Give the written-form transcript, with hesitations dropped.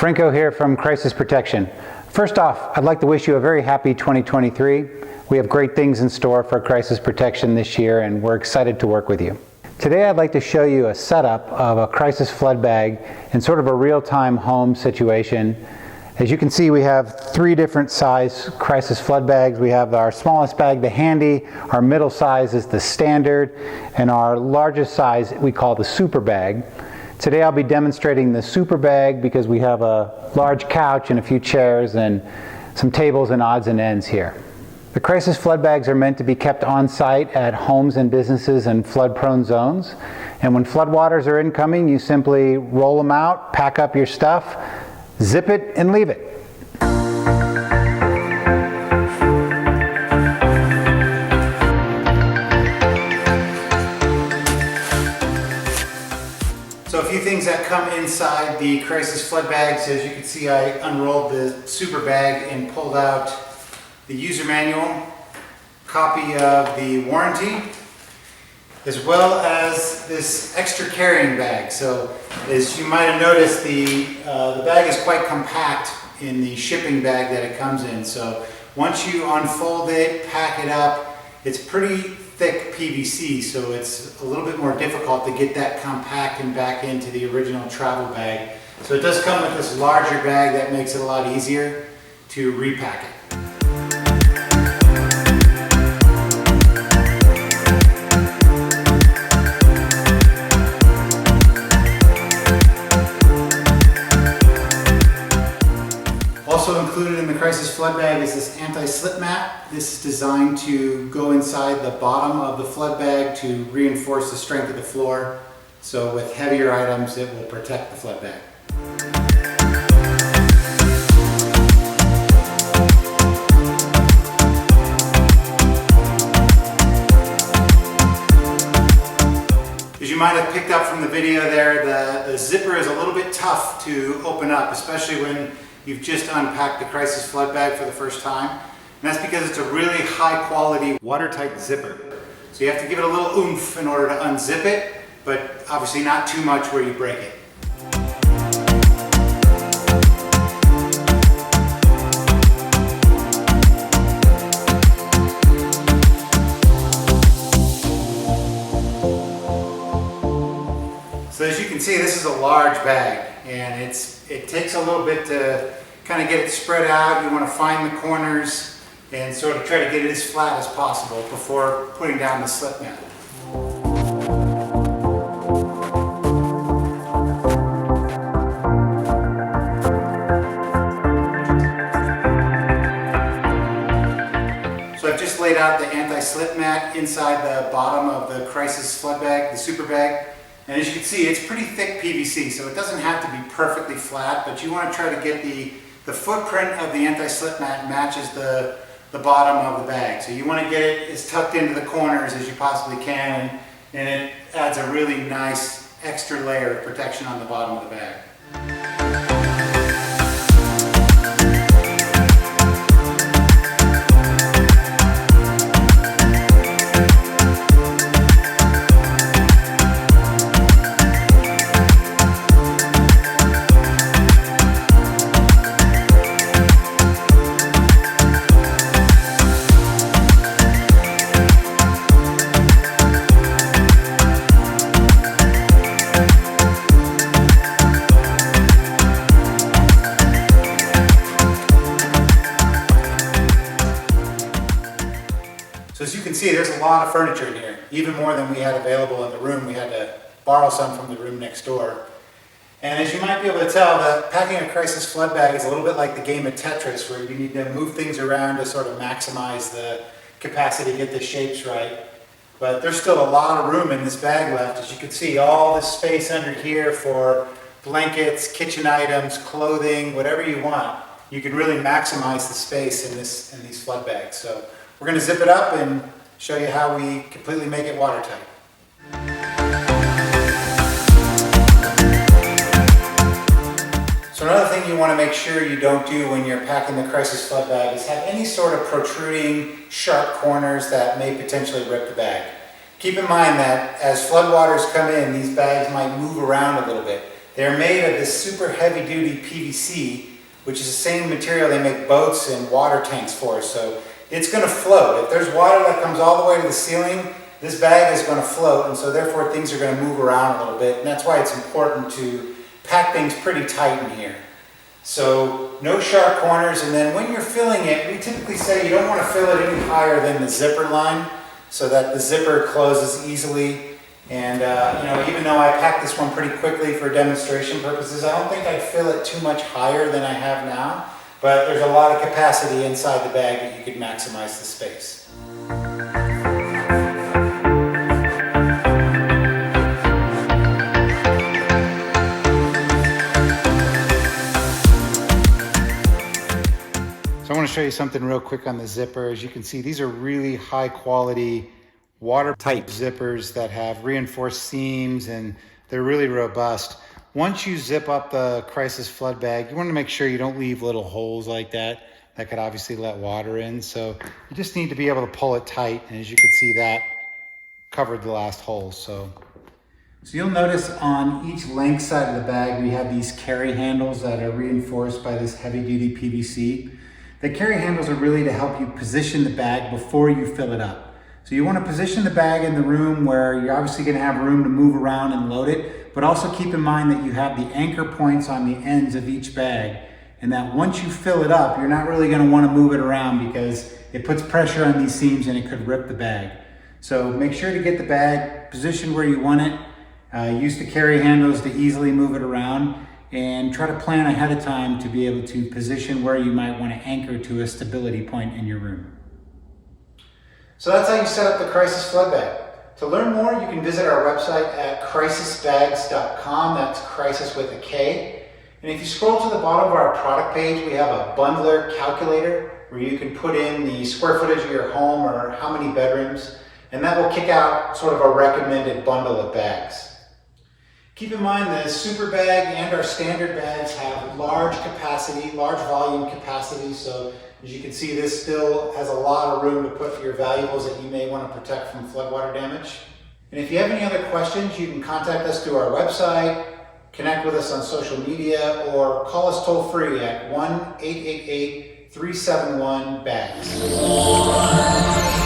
Franco here from Krisis Protection. First off, I'd like to wish you a very happy 2023. We have great things in store for Krisis Protection this year, and we're excited to work with you. Today I'd like to show you a setup of a Krisis Flood Bag in sort of a real-time home situation. As you can see, we have three different size Krisis Flood Bags. We have our smallest bag, the handy, our middle size is the standard, and our largest size we call the super bag. Today I'll be demonstrating the super bag because we have a large couch and a few chairs and some tables and odds and ends here. The Krisis Flood Bags are meant to be kept on site at homes and businesses in flood-prone zones. And when floodwaters are incoming, you simply roll them out, pack up your stuff, zip it, and leave it. So a few things that come inside the Krisis Flood Bags. As you can see, I unrolled the super bag and pulled out the user manual, copy of the warranty, as well as this extra carrying bag. So as you might have noticed, the bag is quite compact in the shipping bag that it comes in. So once you unfold it, pack it up, it's pretty thick PVC, so it's a little bit more difficult to get that compact and back into the original travel bag. So it does come with this larger bag that makes it a lot easier to repack it. Also included in the Krisis Flood Bag is this anti-slip mat. This is designed to go inside the bottom of the flood bag to reinforce the strength of the floor. So with heavier items, it will protect the flood bag. As you might have picked up from the video there, the zipper is a little bit tough to open up, especially when you've just unpacked the Krisis Flood Bag for the first time. And that's because it's a really high quality watertight zipper. So you have to give it a little oomph in order to unzip it, but obviously not too much where you break it. So as you can see, this is a large bag, and it takes a little bit to kind of get it spread out. You want to find the corners and sort of try to get it as flat as possible before putting down the slip mat. So I've just laid out the anti-slip mat inside the bottom of the Krisis Flood Bag, the super bag. And as you can see, it's pretty thick PVC, so it doesn't have to be perfectly flat, but you want to try to get the footprint of the anti-slip mat matches the bottom of the bag. So you want to get it as tucked into the corners as you possibly can, and it adds a really nice extra layer of protection on the bottom of the bag. So as you can see, there's a lot of furniture in here, even more than we had available in the room. We had to borrow some from the room next door. And as you might be able to tell, packing a Krisis Flood Bag is a little bit like the game of Tetris, where you need to move things around to sort of maximize the capacity to get the shapes right. But there's still a lot of room in this bag left. As you can see, all this space under here for blankets, kitchen items, clothing, whatever you want. You can really maximize the space in these flood bags. So we're going to zip it up and show you how we completely make it watertight. So another thing you want to make sure you don't do when you're packing the Krisis Flood Bag is have any sort of protruding, sharp corners that may potentially rip the bag. Keep in mind that as floodwaters come in, these bags might move around a little bit. They're made of this super heavy duty PVC, which is the same material they make boats and water tanks for. So it's going to float. If there's water that comes all the way to the ceiling, this bag is going to float, and so therefore things are going to move around a little bit, and that's why it's important to pack things pretty tight in here. So no sharp corners, and then when you're filling it, we typically say you don't want to fill it any higher than the zipper line so that the zipper closes easily. And even though I packed this one pretty quickly for demonstration purposes, I don't think I'd fill it too much higher than I have now, but there's a lot of capacity inside the bag that you could maximize the space. So I want to show you something real quick on the zipper. As you can see, these are really high quality watertight zippers that have reinforced seams, and they're really robust. Once you zip up the Krisis Flood Bag, you want to make sure you don't leave little holes like that. That could obviously let water in. So you just need to be able to pull it tight. And as you can see, that covered the last hole. So you'll notice on each length side of the bag, we have these carry handles that are reinforced by this heavy duty PVC. The carry handles are really to help you position the bag before you fill it up. So you want to position the bag in the room where you're obviously going to have room to move around and load it, but also keep in mind that you have the anchor points on the ends of each bag, and that once you fill it up, you're not really going to want to move it around because it puts pressure on these seams and it could rip the bag. So make sure to get the bag positioned where you want it. Use the carry handles to easily move it around, and try to plan ahead of time to be able to position where you might want to anchor to a stability point in your room. So that's how you set up the Krisis Flood Bag. To learn more, you can visit our website at krisisbags.com. That's Krisis with a K. And if you scroll to the bottom of our product page, we have a bundler calculator where you can put in the square footage of your home or how many bedrooms, and that will kick out sort of a recommended bundle of bags. Keep in mind the super bag and our standard bags have large capacity, large volume capacity. So as you can see, this still has a lot of room to put your valuables that you may want to protect from floodwater damage. And if you have any other questions, you can contact us through our website, connect with us on social media, or call us toll free at 1-888-371-BAGS.